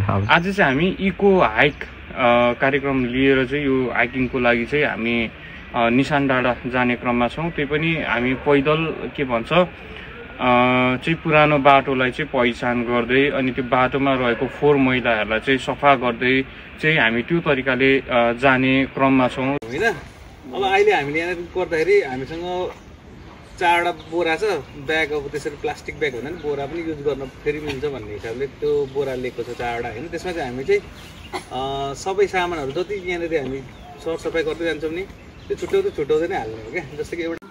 आज चाहिँ हामी इको हाइक कार्यक्रम लिएर चाहिँ यो हाइकिङको लागि चाहिँ हामी निशान डाँडा जाने क्रममा छौँ। त्यही पनि हामी पैदल के भन्छ चाहिँ पुरानो बाटोलाई चाहिँ पहिचान गर्दै अनि त्यो बाटोमा रहेको फोहोर मैलाहरूलाई चाहिँ सफा गर्दै चाहिँ हामी त्यो तरिकाले जाने क्रममा छौँ होइन। अब अहिले हामीले यहाँ गर्दाखेरि हामीसँग 4वटा बोरा छ ब्याग। अब त्यसरी प्लास्टिक ब्याग होइन नि, बोरा पनि युज गर्न फेरि मिल्छ भन्ने हिसाबले त्यो बोरा लिएको छ 4वटा होइन। त्यसमा चाहिँ हामी चाहिँ सबै सामानहरू जति यहाँनिर हामी सरसफाइ गर्दै जान्छौँ नि त्यो छुट्याउँदै नै हाल्ने हो क्या। जस्तै कि एउटा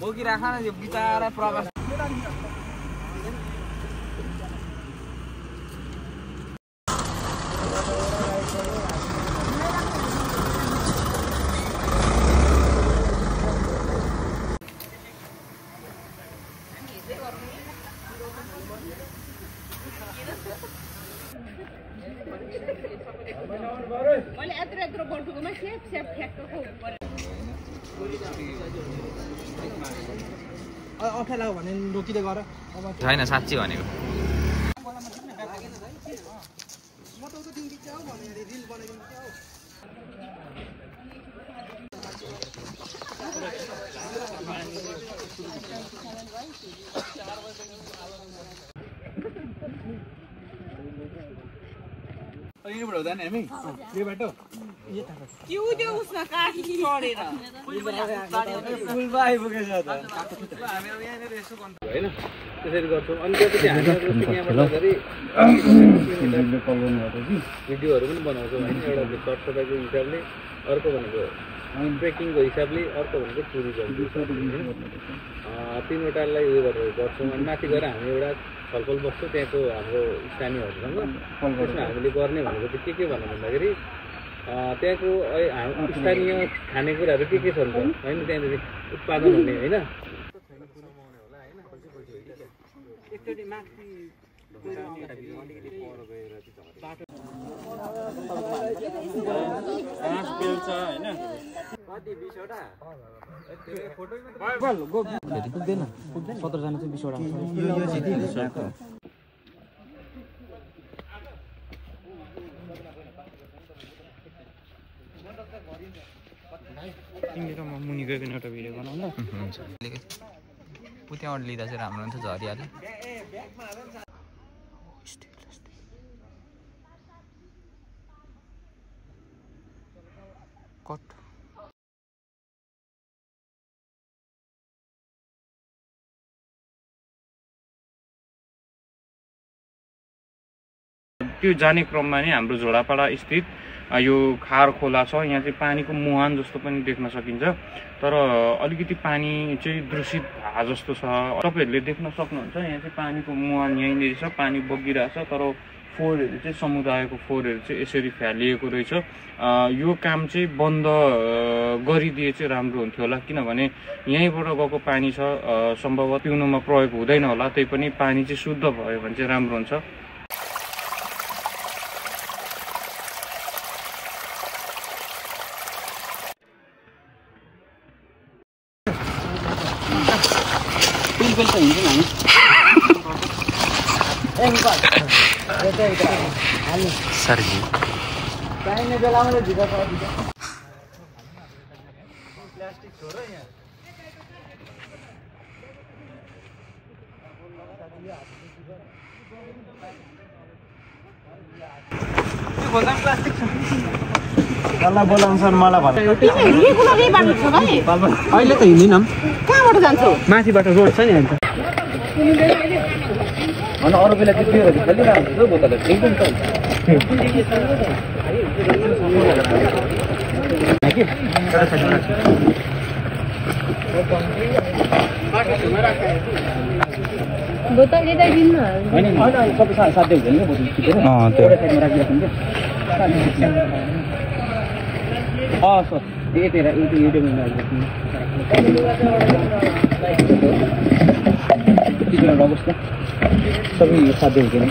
बोकिराख न यो बिचारा प्रवास छैन साँच्ची भनेको। यहीँबाट हुँदैन हामी यो बाटो आइपुगेछ त होइन। त्यसरी गर्छौँ। अनि त्यसपछि हामी यहाँबाट जाँदाखेरि भिडियोहरू पनि बनाउँछौँ होइन। एउटा सरसफाइको हिसाबले, अर्को भनेको ट्रेकिङको हिसाबले, अर्को भनेको टुरिज्म, तीनवटालाई उयो गरेर गर्छौँ। अनि माथि गएर हामी एउटा छलफल बस्छौँ त्यहाँको हाम्रो स्थानीयहरूसँग। त्यसमा हामीले गर्ने भनेको चाहिँ के भन्नु भन्दाखेरि त्यहाँको स्थानीय खानेकुराहरू के छन् त होइन, त्यहाँनिर उत्पादन हुने होइन। तिमीले र म मुनि गइकन एउटा भिडियो बनाऊ ल। हुन्छ त्यहाँबाट लिँदा चाहिँ राम्रो हुन्छ झरिहाल्यो। कट त्यो जाने क्रममा नै हाम्रो झोडापाडा स्थित यो खार खोला छ। यहाँ चाहिँ पानीको मुहान जस्तो पनि देख्न सकिन्छ, तर अलिकति पानी चाहिँ दूषित भए जस्तो छ। तपाईँहरूले देख्न सक्नुहुन्छ यहाँ चाहिँ पानीको मुहान यहीँनिर छ, पानी बगिरहेछ, तर फोहोरहरू चाहिँ समुदायको फोहोरहरू चाहिँ यसरी फ्यालिएको रहेछ। यो काम चाहिँ बन्द गरिदिए चाहिँ राम्रो हुन्थ्यो होला, किनभने यहीँबाट गएको पानी छ सम्भवतः पिउनुमा प्रयोग हुँदैन होला। त्यही पनि पानी चाहिँ शुद्ध भयो भने चाहिँ राम्रो हुन्छ। सरजी चाहिने बेलामा भिडियो प्लास्टिक छोड यहाँ प्लास्टिक मलाई बोलाउँछ मलाई भन्छ अहिले त हिँडिनौँ। कहाँबाट जान्छौ? माथिबाट रोड छ नि अन्त अनि अरू बेला त्यो बिउहरू खेलिरहेको बोतल एकदम बोतल ल्याइदिनु होइन सबै साथै हुँदैन क्या बोतल खिचेर एउटा साइडमा राखिराख्नु क्या सर यतिखेर युट्युबमा अवस्था सबै साध्य हुँदैन।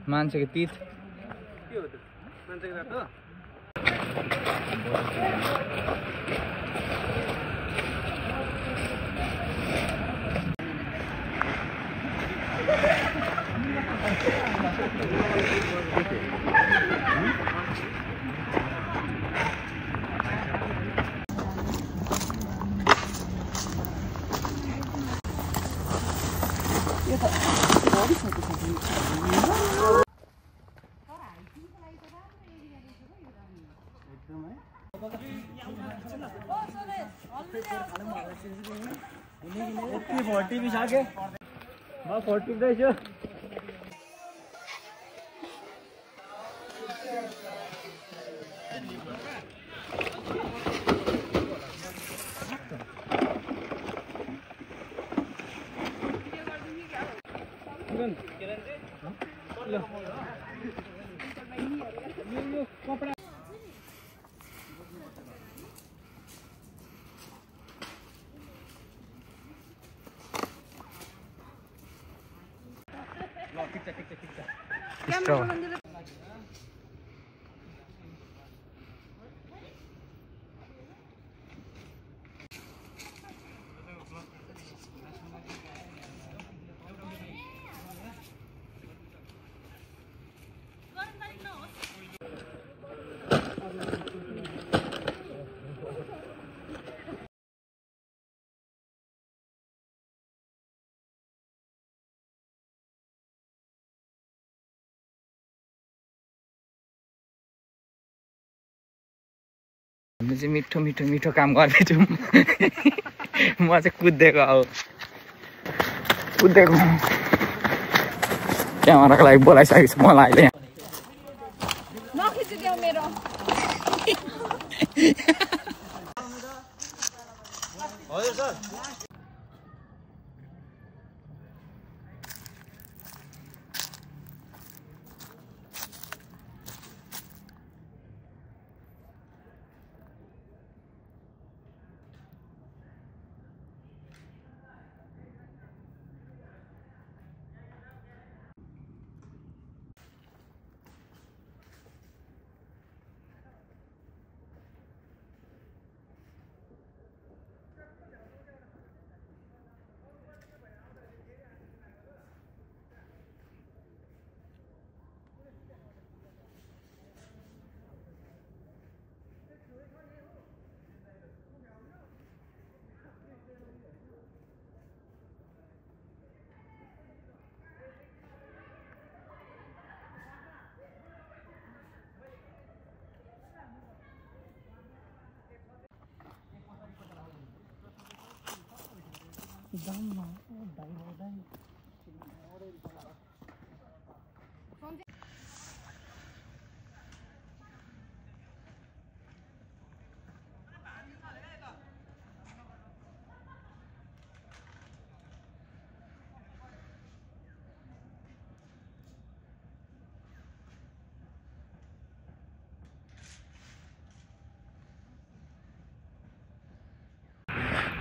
मान्छेको तीत हामी चाहिँ मिठो मिठो मिठो काम गर्दैछौँ म चाहिँ कुदेको अब कुदेको क्यामेराको लागि बोलाइसकेको छु मलाई अहिले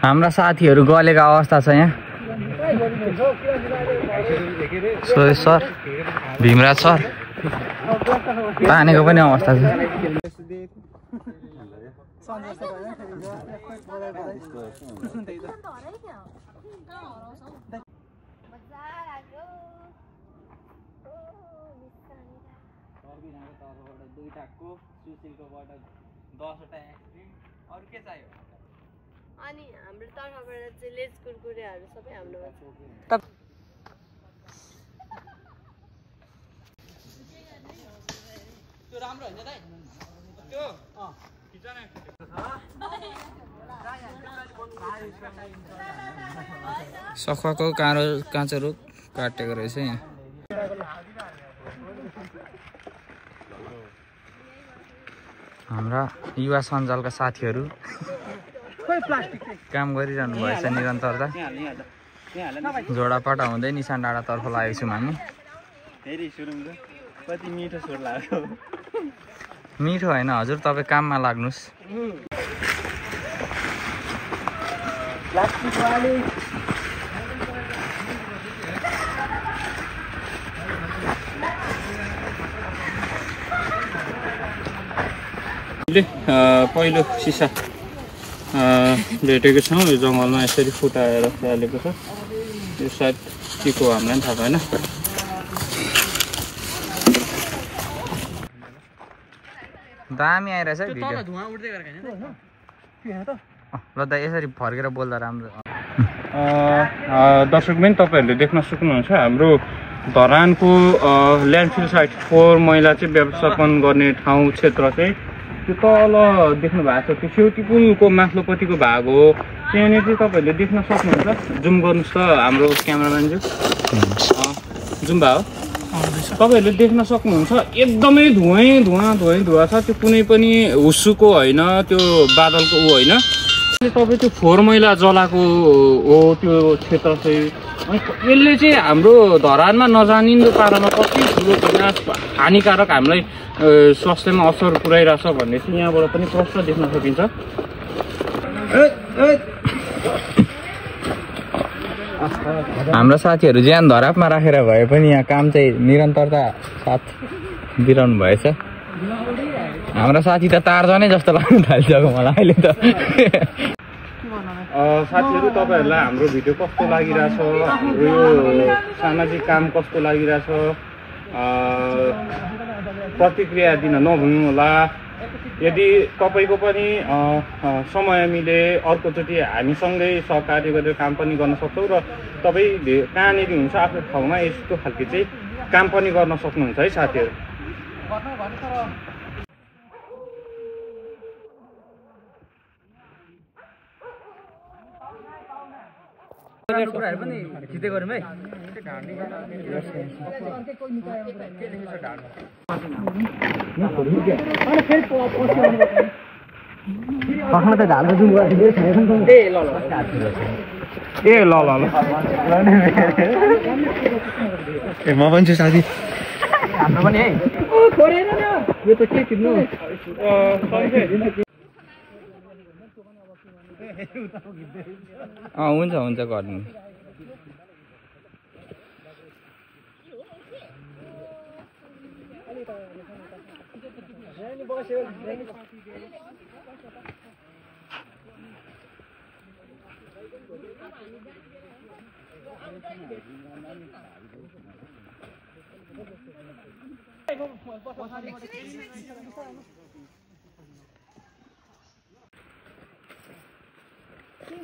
हाम्रा साथीहरू गलेको अवस्था छ यहाँ सुरेश सर भीमराज सर तानेको पनि अवस्था छ अनि हाम्रो तर्फबाट चाहिँ लेज कुरकुरेहरू सबै हाम्रोमा छ त्यो राम्रो हैन दाइ त्यो सखुवाको काँचो रुख काटेको रहेछ यहाँ हाम्रा युवा सञ्जालका साथीहरू काम गरिरहनु भएछ निरन्तरता जोडापाटा हुँदै निशान डाँडातर्फ लागेको छौँ हामी कति मिठो स्वर लाग्यो मिठो होइन हजुर तपाईँ काममा लाग्नुहोस् पहिलो सिसा भेटेको छौँ यो जङ्गलमा यसरी फुटाएर हालेको छ यो सायद के को हामीलाई थाहा भएन दामी आइरहेछ भिडियो धुवा उड्दै गरेको हैन त ल दा यसरी फर्केर बोल्दा राम्रो दर्शक पनि तपाईँहरूले देख्न सक्नुहुन्छ हाम्रो धरानको ल्यान्डफिल साइट 4 मैला चाहिँ व्यवस्थापन गर्ने ठाउँ क्षेत्र चाहिँ त्यो तल देख्नु भएको छ त्यो सेउटी पुलको माथिल्लोपट्टिको भाग हो त्यहाँनिर चाहिँ तपाईँहरूले देख्न सक्नुहुन्छ जुम गर्नुहोस् त हाम्रो क्यामेराम्यानज्यू जुम भयो तपाईँहरूले देख्न सक्नुहुन्छ एकदमै धुवा छ त्यो कुनै पनि हुस्सुको होइन त्यो बादलको ऊ होइन तपाईँ त्यो 4 मैला जलाएको हो त्यो क्षेत्र चाहिँ अनि यसले चाहिँ हाम्रो धरानमा नजानिन्दो पारामा कति ठुलो विनाश हानिकारक हामीलाई स्वास्थ्यमा असर पुर्याइरहेछ भन्ने चाहिँ यहाँबाट पनि प्रष्ट देख्न सकिन्छ हाम्रो साथीहरू ज्यान धरापमा राखेर भए पनि यहाँ काम चाहिँ निरन्तरता साथ दिइरहनु भएछ हाम्रो साथी त तारजनै जस्तो लाग्नु थालिसक्यो मलाई अहिले त साथीहरू तपाईँहरूलाई हाम्रो भिडियो कस्तो लागिरहेछ हाम्रो यो सामाजिक काम कस्तो लागिरहेछ प्रतिक्रिया दिन नभुल्नु होला यदि तपाईँको पनि समय मिले अर्कोचोटि हामीसँगै सहकार्य गरेर काम पनि गर्न सक्छौँ र तपाईँ कहाँनिर हुन्छ आफ्नो ठाउँमा यस्तो खालको चाहिँ काम पनि गर्न सक्नुहुन्छ है साथीहरू कुराहरु पनि खिच्दै गरौँ है पखना त ढाल्दा जुम गर्दै ए ल ए म पनि छु साथी हाम्रो पनि है ओ छोडेर न यो त के चिन्नु हुन्छ गर्नु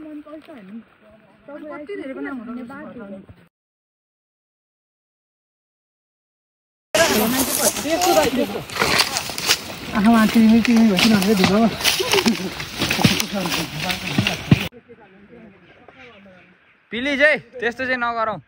मन पर्छ नि तपाईँ कति धेरै पनि हुने बाटो आमा तिमी भएन भने दिनु प्लिज है त्यस्तो चाहिँ नगरौँ।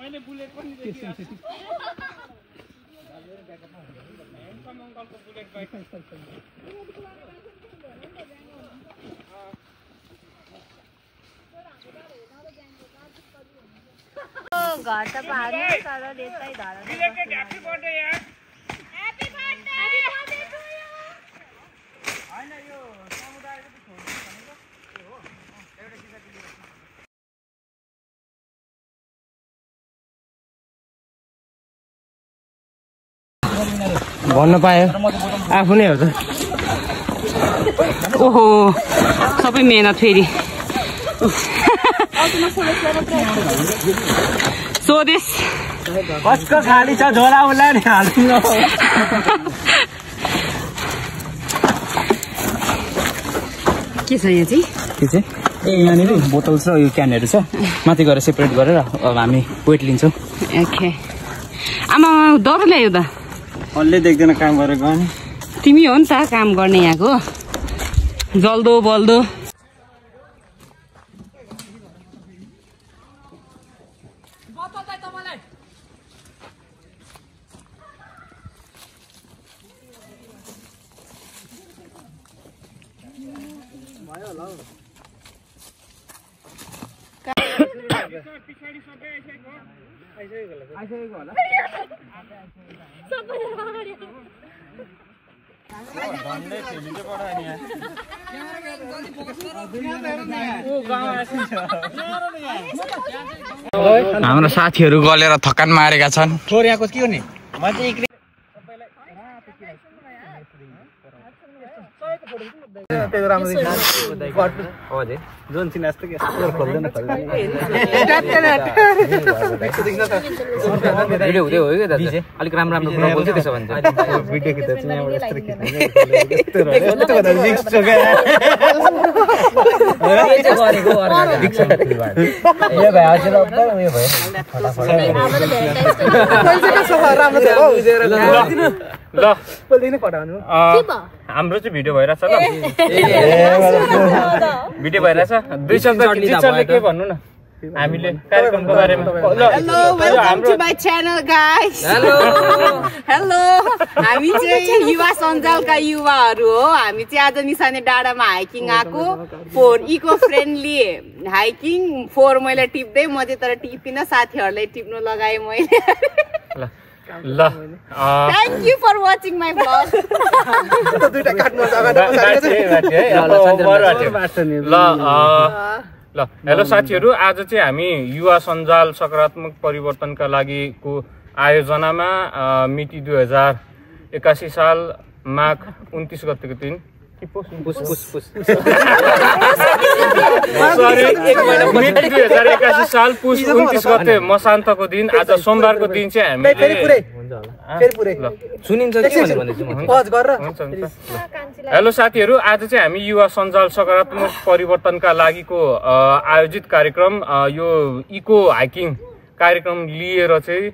मैले बुलेट पनि देखिरहेको छु। घर त पार्नु तर यतै धरा बिलेटेड ह्यापी बर्थडे यार। Happy birthday to you. हैन यो समुदायको त छोड्नु भनेको के हो? एउटा किता भन्न पायो आफू नै हो त। ओहो सबै मेहनत फेरि सोदेश कसको खाली छ झोला उला नि हाल्नु। के छ यहाँ चाहिँ? के चाहिँ यहाँनिर बोतल छ यो क्यानहरू छ माथि गएर सेपरेट गरेर अब हामी वेट लिन्छौँ। ओके आमा डर ल्यायो त अलि देख्दैन काम गरेको अनि तिमी हो नि त काम गर्ने यहाँको जल्दो बल्दो। हाम्रो साथीहरू गलेर थकान मारेका छन्। यहाँको के हो नि भिडियो हुँदै हो कि दाजु अलिक राम्रो राम्रो कुरा बोल्छ त्यसो भने भिडियो खिच्दा चाहिँ यहाँबाट यस्तो हाम्रो चाहिँ भिडियो भइरहेछ ल। भिडियो भइरहेछ 2 शब्द टिचरले के भन्नु न हामीले कार्यक्रमको बारेमा। Hello welcome to my channel guys. Hello hello हामी चाहिँ युवा सञ्जालका युवाहरू हो। हामी चाहिँ आज निशाने डाँडामा हाइकिङ आएको। 4 इको फ्रेन्डली हाइकिङ 4 मैले टिप्दै म चाहिँ तर टिपिन साथीहरूलाई टिप्नु लगाएँ मैले। ल thank you for watching my vlog. ल हेलो साथीहरू, आज चाहिँ हामी युवा सञ्जाल सकारात्मक परिवर्तनका लागिको आयोजनामा मिति 2081 साल माघ 29 गतेको दिन मिति 2081 साल पुस 29 गते मसान्तको दिन आज सोमबारको दिन चाहिँ हामीले हेलो साथीहरू, आज चाहिँ हामी युवा सञ्जाल सकारात्मक परिवर्तनका लागिको आयोजित कार्यक्रम यो इको हाइकिङ कार्यक्रम लिएर चाहिँ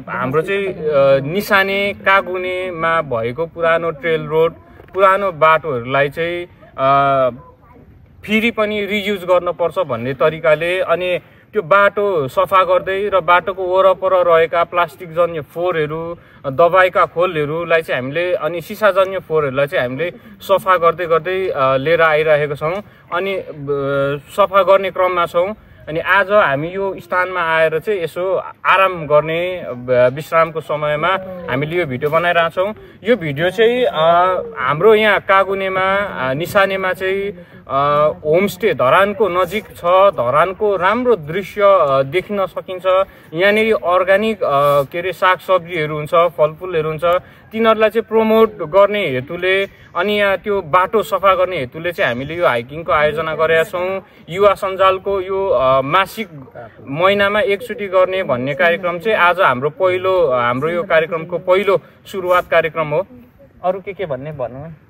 हाम्रो चाहिँ निशाने कागुनेमा भएको पुरानो ट्रेल रोड पुरानो बाटोहरूलाई चाहिँ फेरि पनि रियुज गर्नुपर्छ भन्ने तरिकाले अनि त्यो बाटो सफा गर्दै र बाटोको वरपर रहेका प्लास्टिक जन्य फोहोरहरू दबाईका खोलहरूलाई चाहिँ हामीले अनि सिसाजन्य फोहोरहरूलाई चाहिँ हामीले सफा गर्दै गर्दै लिएर आइरहेका छौँ अनि सफा गर्ने क्रममा छौँ। अनि आज हामी यो स्थानमा आएर चाहिँ यसो आराम गर्ने विश्रामको समयमा हामीले यो भिडियो बनाइरहेछौँ। यो भिडियो चाहिँ हाम्रो यहाँ कागुनेमा निशानेमा चाहिँ होमस्टे धरानको नजिक छ। धरानको राम्रो दृश्य देख्न सकिन्छ। यहाँनिर अर्ग्यानिक के अरे सागसब्जीहरू हुन्छ, फलफुलहरू हुन्छ। तिनीहरूलाई चाहिँ प्रमोट गर्ने हेतुले अनि यहाँ त्यो बाटो सफा गर्ने हेतुले चाहिँ हामीले यो हाइकिङको आयोजना गरेका छौँ। युवा सञ्जालको यो मासिक महिनामा एकचोटि गर्ने भन्ने कार्यक्रम चाहिँ आज हाम्रो यो कार्यक्रमको पहिलो सुरुवात कार्यक्रम हो। अरू के भन्ने भन्नु?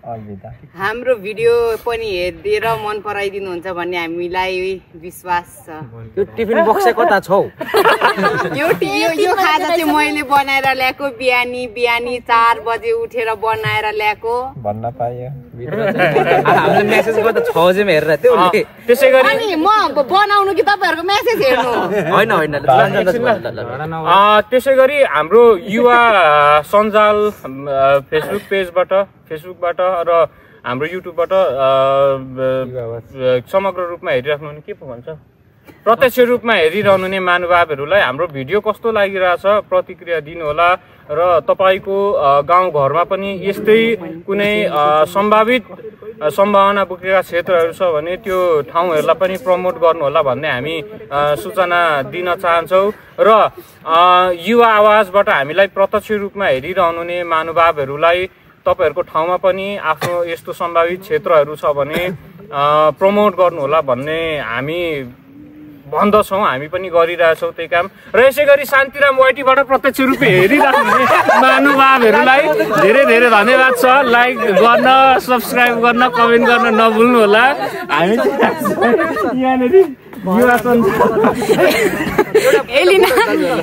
हाम्रो भिडियो पनि हेरेर मन पराइदिनुहुन्छ भन्ने हामीलाई विश्वास छ। यो टिफिन बक्स कता छ? यो खाजा चाहिँ मैले बनाएर ल्याएको, बिहानी 4 बजे उठेर बनाएर ल्याएको भन्न पाइयो। हामीले मेसेज गर्दा 6 बजेमा हेरेर थियो नि। त्यसैगरी अनि म बनाउनु कि तपाईँहरूको मेसेज हेर्नु? होइन त्यसैगरी हाम्रो युवा सञ्जाल फेसबुकबाट र हाम्रो युट्युबबाट समग्र रूपमा हेरिराख्नु नि के पो भन्छ, प्रत्यक्ष रूपमा हेरिरहनु ने महानुभावहरूलाई हाम्रो भिडियो कस्तो लागिरहेछ प्रतिक्रिया दिनुहोला। र तपाईँको गाउँघरमा पनि यस्तै कुनै सम्भावित सम्भावना बोकेका क्षेत्रहरू छ भने त्यो ठाउँहरूलाई पनि प्रमोट गर्नुहोला भन्ने हामी सूचना दिन चाहन्छौँ। र युवा आवाजबाट हामीलाई प्रत्यक्ष रूपमा हेरिरहनु ने महानुभावहरूलाई तपाईहरुको ठाउँमा पनि आफ्नो यस्तो सम्भावित क्षेत्रहरू छ भने प्रमोट गर्नुहोला भन्ने हामी भन्दछौँ। हामी पनि गरिरहेछौँ त्यही काम। र यसैगरी शान्तिराम वाइटीबाट प्रत्यक्ष रूपले हेरिराख्ने महानुभावहरूलाई धेरै धेरै धन्यवाद छ। लाइक गर्न, सब्स्क्राइब गर्न, कमेन्ट गर्न नभुल्नु होला। हामी यहाँनेरि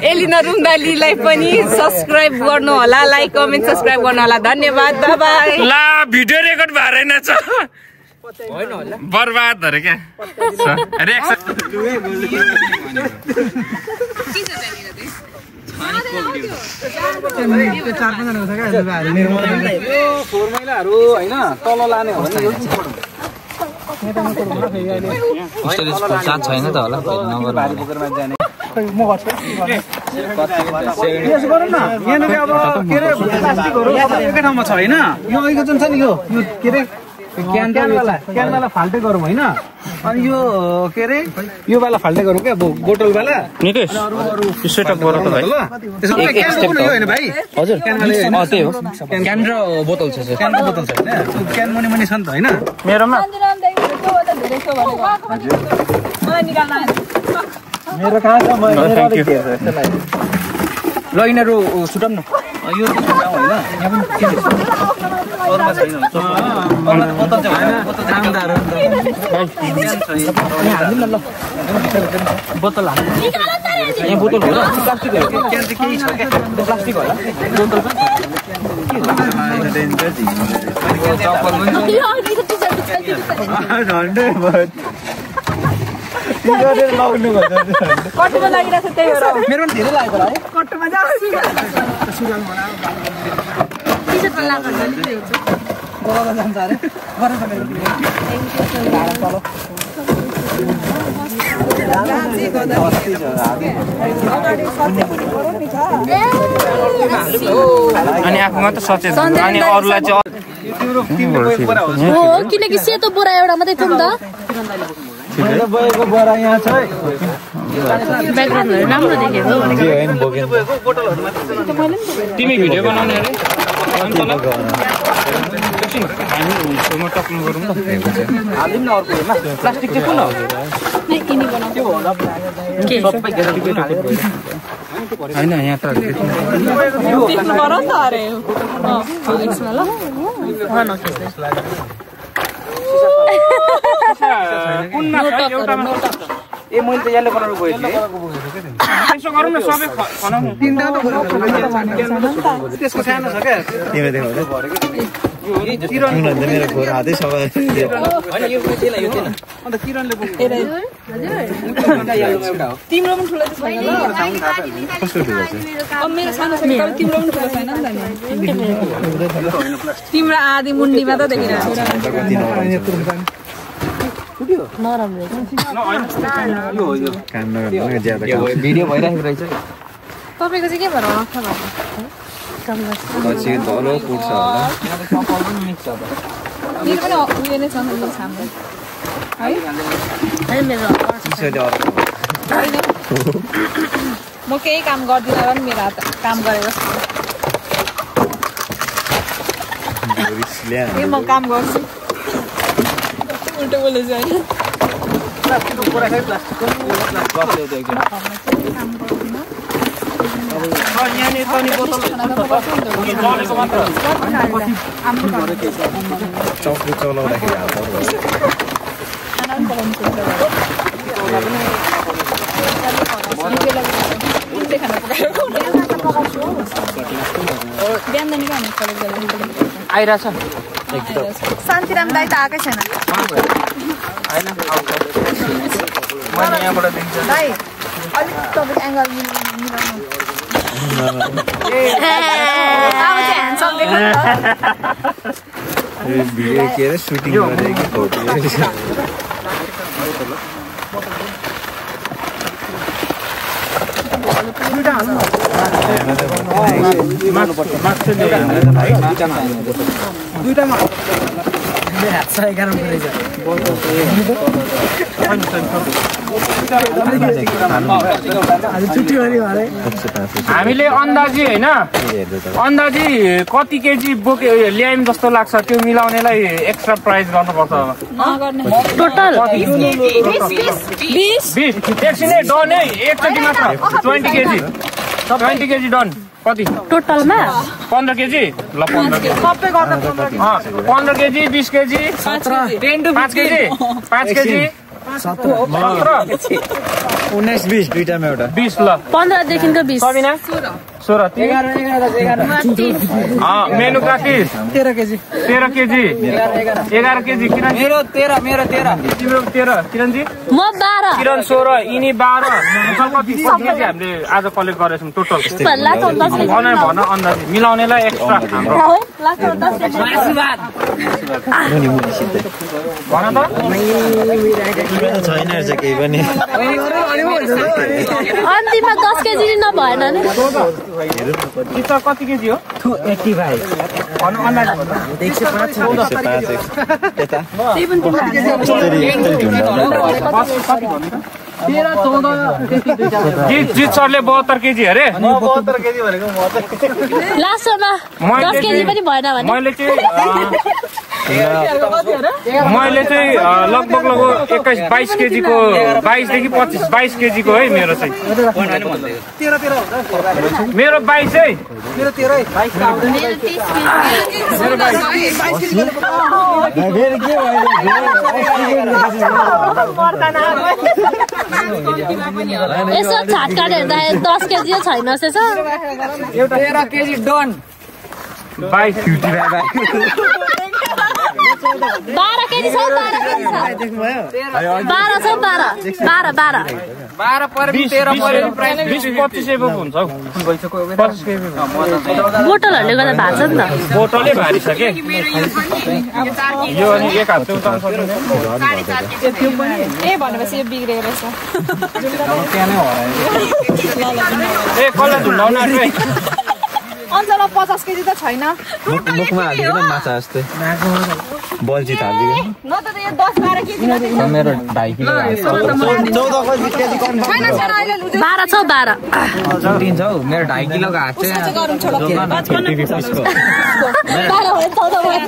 एलिना रुङदालीलाई पनि सब्स्क्राइब गर्नु होला, लाइक कमेन्ट सब्स्क्राइब गर्नु होला। धन्यवाद, बाइ बाइ। ला भिडियो रेकर्ड भएर रहेछ, बर्बाद अरे क्या तल लाने हो भने छैन त होला एकै ठाउँमा छ होइन। यो अहिलेको जुन छ नि यो के अरे क्यानवाला फाल्टै गरौँ होइन। अनि यो के अरे यो वाला फाल्टै गरौँ क्या, बोतल वाला नितेश सेटअप गर त भाइ। होइन भाइ हजुर त्यही हो, क्यान र बोतल छ। क्यानको बोतल छ होइन, क्यान मुनि छ नि त होइन मेरोमा। मेरो कहाँ छ? ल यिनीहरू सुटाउँ न, यो होइन यहाँ पनि के अरूमा छैन बोतल चाहिँ होइन, बोतल चाहिँ आमदार हो नि त। हाल्नु न ल बोतल हाल्नु, यहाँ बोतल होला प्लास्टिक हो, क्यान चाहिँ केही छ क्या, प्लास्टिक होला बोतल कटुमा लागिरहेको छ त्यही भएर मेरो पनि धेरै लागेको होला है। कटुमा जान्छ अरे अनि आफूमा त सचेत अनि अरूलाई चाहिँ हो, किनकि सेतो बोरा एउटा मात्रै थियो नि त। बोकेको बोरा यहाँ छ। ब्याकग्राउन्डहरु राम्रो देखेको। तिमी भिडियो बनाउने अरे अनि तल हामी छेउमा टक्नु गरौँ न। हालिदिउँ न अर्को हेर्न, प्लास्टिक चाहिँ कुन हो? होइन यहाँ त ए मैले त यल्लो कलर गएको थिएँ। यसो गरौँ न सबै खनाउँ। त्यसको सानो छ क्या, तिमीले देखाउँदै मेरो घोर हातै सबै होइन यो थिएन यो थिएन। अन्त किरणले तिम्रो पनि ठुलो छैन ल। कस्तो ठुलो छ? मेरो सानो छ, तिम्रो पनि ठुलो छैन नि त। तिम्रो आधी मुन्डीमा त देखिरहेको छ। भिडियो भइरहेको रहेछ। तपाईँको चाहिँ के भएर नक्ख भएको? धलो पुट्छ होला। मेरो पनि उयो नै छ नि यो सामने है मेरो। म केही काम गर्दिनँ र नि मेरो हात काम गरेर म काम गर्छु उल्टो बोले चाहिँ आइरहेछ शान्तिराम दाइ त आएकै छैन दाइ अलिक तपाईँको एङ्गल मिलाउनु अब चाहिँ ह्यान्डसम देख्नु भिडियो के अरे सुटिङ गरेको कि फोटो हामीले अंदाजी हैन अंदाजी कति केजी बोके ल्यायौं जस्तो लाग्छ त्यो मिलाउनेलाई एक्स्ट्रा प्राइस गर्नुपर्छ टोटल 20 एकछिनै डन है एकचोटि मात्र 20 केजी डन कति टोटलमा 15 केजी ल 15 केजी सबै गर्दा 15 केजी 20 केजी 5 केजी 5 केजी 19-20 दुईटामा एउटा 20 ल 15 देखिको 20 सबिना 16 मेनुका 30 13 केजी 11 केजी किरण मेरो 13 तिम्रो 13 किरणजी म 12 किरण 16 यिनी 12 कति केजी हामीले आज कलेक्ट गरेछौँ टोटल भन अन्दाजी मिलाउनेलाई एक्स्ट्रा हाम्रो भन त छैन रहेछ केही पनि अन्तिममा 10 केजी नभएन नि कति केजी हो 85 भन अन्दाजी 105 यता जित सरले 72 केजी अरे 72 केजी भनेको म लास्टमा 10 केजी पनि भएन भने मैले चाहिँ लगभग 21-22 केजीको 22 देखि 22 केजीको है मेरो चाहिँ मेरो 22 है मेरो 13 यसो छाटकाट हेर्दा 10 केजी छैन त्यसो 13 केजी डन 22 12 केजी छ 12 केजी छ 12 छ 12 परे 13 परे प्राइस 20-25 एबो हुन्छ हौ 25 केजी बोतलहरुले गर्दा भाग्छ नि त बोतलै भारी छ के यो अनि एक हातले उतार्न सक्दैन ए भनेपछि यो बिग्रेको रहेछ ए कसलाई झुन्डाउन आँट्यो अन्जला 50 केजी त छैन मुखमा हालिकन माछा जस्तै बल्छी थालिदियो न त यो 10-12 केजी मेरो 2.5 किलो 14 केजी कम छैन अहिले लुजे 12 छ 12 दिन्छ हौ मेरो 2.5 किलोको हात चाहिँ 12 हो 14 भयो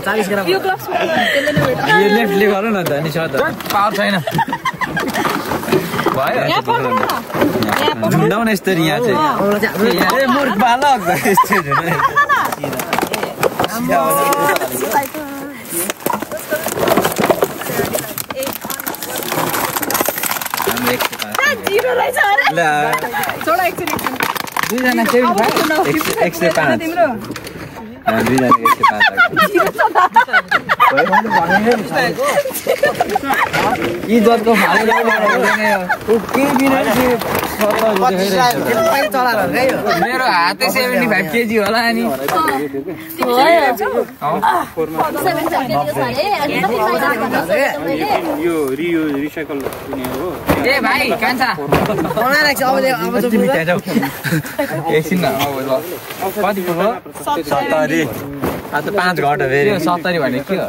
40 ग्राम यो लेफ्टले गर न त अनि छ त पावर छैन झुन्डाउन यस्तरी यहाँ चाहिँ मुर्ख बालक यस्तै झुन्डाउन जिरो रहेछ अरे छोडा एकचोटी दुईजना 105 तिम्रो दुईजनाको 105 इज्जतको फाले मेरो हातै 75 केजी होला अनि यो रिसाइकल हुने हो ए भाइ कान्छा एकछिन कति पुग्यो 70 आज 5 घटा फेरि 70 भने के हो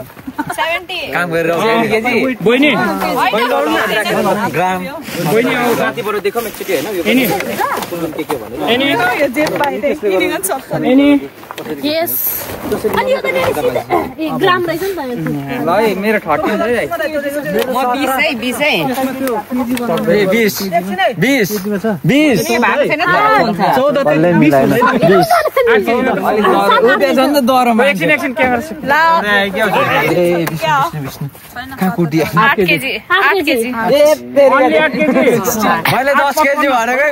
70 काम गरेर केजी बहिनी ग्राम बहिनी आउ रातिबाट देखौँ एकचोटि हैन यो एनी के भन्नु एनी यो जेब बाहिर किनिन सक्छ एनी यस अनि यो त ग्राम रहेछ नि त ल मेरो 30 म 20 है 20 कहाँ कुटिया 8 केजी मैले 10 केजी भनेकै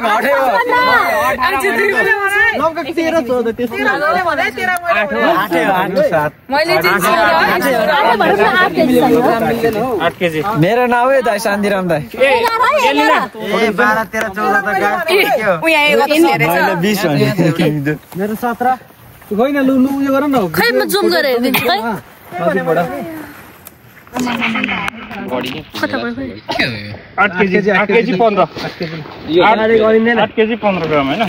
घट्यो मेरो नाम है दाइ शान्तिराम दाइ 12 13 14 त गाडी मैले 20 भने मेरो 17 गइन लु उयो गर न खै म जुम गरेर हेर्दिन्छु है माथिबाट कता भयो 8 केजी 15 8 केजी 15 ग्राम हैन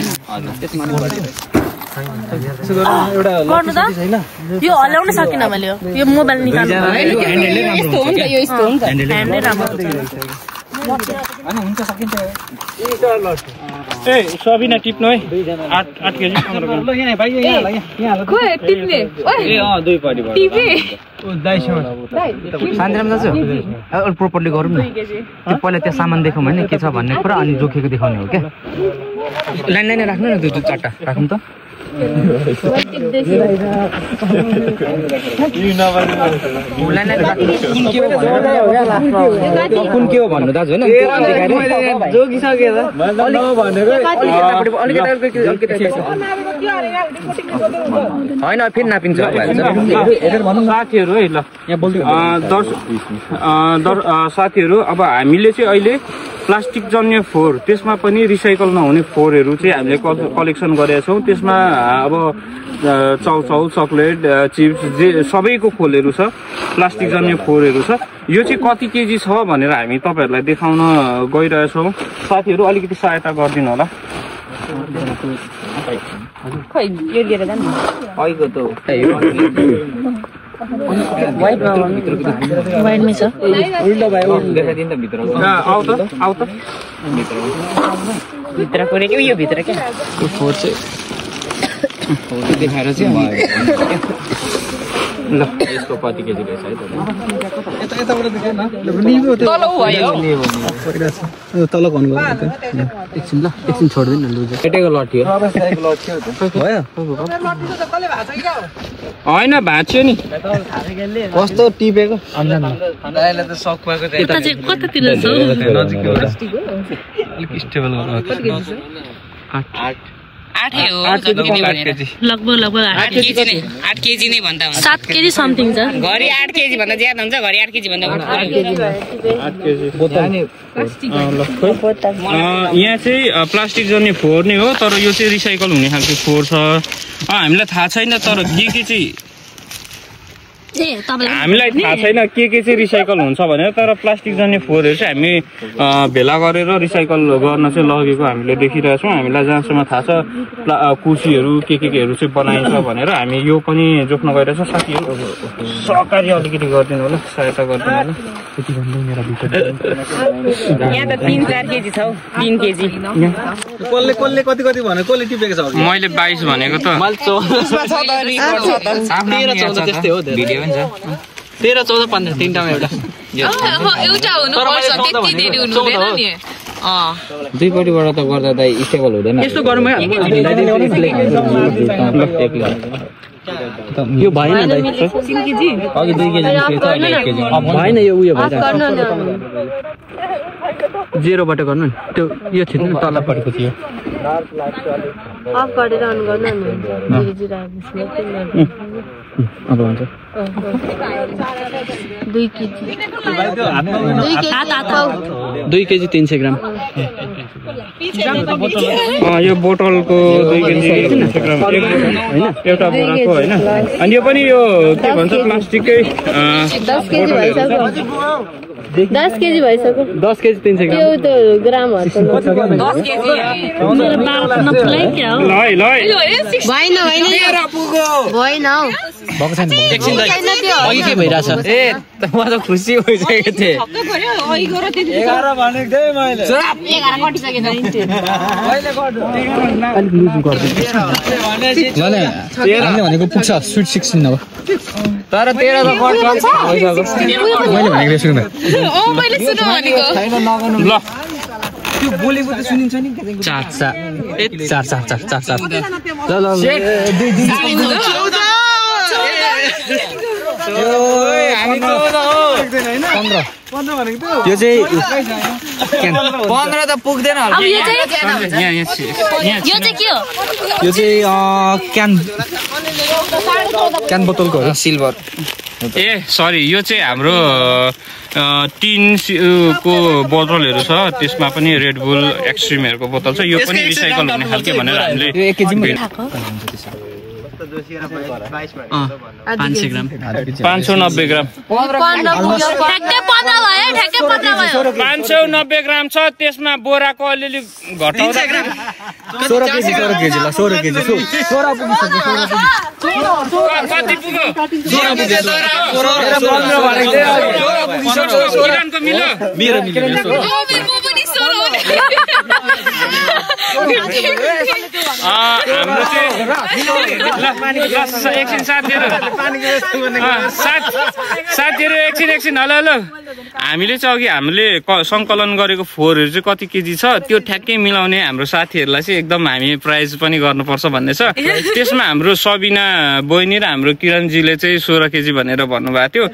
गर्नु त यो हल्लाउन सकिन मैले यो मोबाइल निकाल्नु यस्तो हुन्छ यो यस्तो हुन्छ ह्यान्डले राम्रो अनि हुन्छ सकिन्छ ए सबिना टिप्नु है 8 केजी 15 ग्राम ल यहाँ भाइ यहाँ खोइ टिप्ने ओइ ए दुई पटी भयो टिपे शान्तिराम दाजु अलिक प्रोपरली गरौँ न त्यो पहिला त्यो सामान देखाउँ होइन के छ भन्ने कुरा अनि जोखेको देखाउने हो क्या लाइन लाइन राख्नु न त्यो 4टा राखौँ त कुन के हो भन्नु दाजु होइन होइन फेरि नापिन्छ साथीहरू है ल साथीहरू अब हामीले चाहिँ अहिले प्लास्टिक जन्य फोहोर त्यसमा पनि रिसाइकल नहुने फोहोरहरू चाहिँ हामीले कलेक्सन गरेका छौँ त्यसमा अब चाउचाउ चकलेट चिप्स जे सबैको खोलहरू छ प्लास्टिक जन्य फोहोरहरू छ यो चाहिँ कति केजी छ भनेर हामी तपाईँहरूलाई देखाउन गइरहेछौँ साथीहरू अलिकति सहायता गरिदिनु होला खै यो लिएर जानु अहिलेको त वाइडमै छ देखाइदिनु त भित्र आउ त भित्र कोरेको यो भित्र के फोहोर चाहिँ देखाएर चाहिँ ल यसको कति केजी रहेछ है यताबाट देखाउ न तल भयो तल भन्नु एकछिन छोड्दिनु न लु केटेको लट्ठी हो भयो होइन भाँच्यो नि कस्तो टिपेको दाइले त सक भएको यता चाहिँ कतातिर छ नजिकबाट अलिक स्टेबल गर्नु 8 हो लगभग 8 केजी नै भन्दा हुन्छ 7 केजी समथिङ छ घरि 8 केजी भन्दा ज्यादा हुन्छ घरि 8 केजी भन्दा यहाँ चाहिँ प्लास्टिक जन्य फोहोर नै हो तर यो चाहिँ रिसाइकल हुने खालको फोहोर छ हामीलाई थाहा छैन तर के चाहिँ हामीलाई थाहा छैन के चाहिँ रिसाइकल हुन्छ भनेर तर प्लास्टिक जन्य फोहोरहरू चाहिँ हामी भेला गरेर रिसाइकल गर्न चाहिँ लगेको हामीले देखिरहेछौँ हामीलाई जहाँसम्म थाहा छ कुर्सीहरू केहरू चाहिँ बनाइन्छ भनेर हामी यो पनि जोख्न गइरहेछौँ साथीहरू सहकारी अलिकति गरिदिनु होला सहायता गरिदिनु होला यहाँ त 3-4 केजी छ 3 केजी कसले कति भने कसले टिपेको छ मैले 22 भनेको त 13-14-15 तिनटामा एउटा दुईपट्टिबाट त गर्दा त स्टेबल हुँदैन यस्तो गरौँ है यो भएन दाइ अघि 2 केजी भएन यो उयो जेरोबाट गर्नु नि त्यो यो थियो नि तलपट्टिको थियो अफ गरेर अन गर्नु नि अब हुन्छ 2 केजी 2 केजी 300 ग्राम यो बोतलको 2 केजी 300 ग्राम एउटा बोराको होइन अनि यो पनि यो के भन्छ प्लास्टिककै 10 केजी भइसक्यो 10 केजी भइसक्यो 10 केजी 300 ग्राम त्यो त ग्रामहरु 10 केजी मेरो बाल नफुलाइ क्या हो ल भएन भएन हौ भएको छैन एकछिन अघि के भइरहेछ ए म त खुसी भइसकेको थिएँ 11 भनेको थिएँ मैले 11 कटिसकेछ हामीले भनेको पुग्छ स्विट 16 अब तर 13 त कट लाग्छ मैले भनेको सुन्नु मैले सुन्नु भनेको ल त्यो बोलेको त सुनिन्छ नि चार ल हामी 14 हो 15 भनेको थियो यो चाहिँ 15 त पुग्दैन होला अब यो चाहिँ यो चाहिँ के हो यो चाहिँ क्यान बोतलको हो सिल्भर ए सरी यो चाहिँ हाम्रो टिन को बोतलहरू छ त्यसमा पनि रेड बुल एक्सट्रिमहरूको बोतल छ यो पनि रिसाइकल हुने खालके भनेर हामीले 1 केजी 590 ग्राम 590 ग्राम छ त्यसमा बोराको अलिअलि घटाउँदा 16 केजी ल 16 केजी 16 कति पुग्यो मेरो हाम्रो चाहिँ एकछिन साथीहरू एकछिन हेलो हामीले चाहिँ अघि हामीले सङ्कलन गरेको फोहोरहरू चाहिँ कति केजी छ त्यो ठ्याक्कै मिलाउने हाम्रो साथीहरूलाई चाहिँ एकदम हामी प्राइज पनि गर्नुपर्छ भन्ने छ त्यसमा हाम्रो सबिना बहिनी र हाम्रो किरणजीले चाहिँ 16 केजी भनेर भन्नुभएको थियो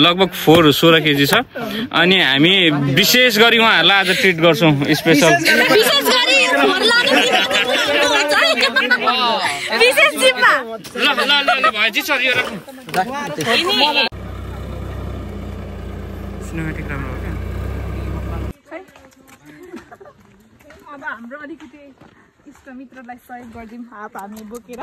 लगभग फोहोर 16 केजी छ अनि हामी विशेष गरी उहाँहरूलाई आज ट्रिट गर्छौँ स्पेसल भएपछि सर यो सिनेमेटिक राम्रो हो क्या अब हाम्रो अलिकति इष्टमित्रलाई सहयोग गरिदिउँ हात हामी बोकेर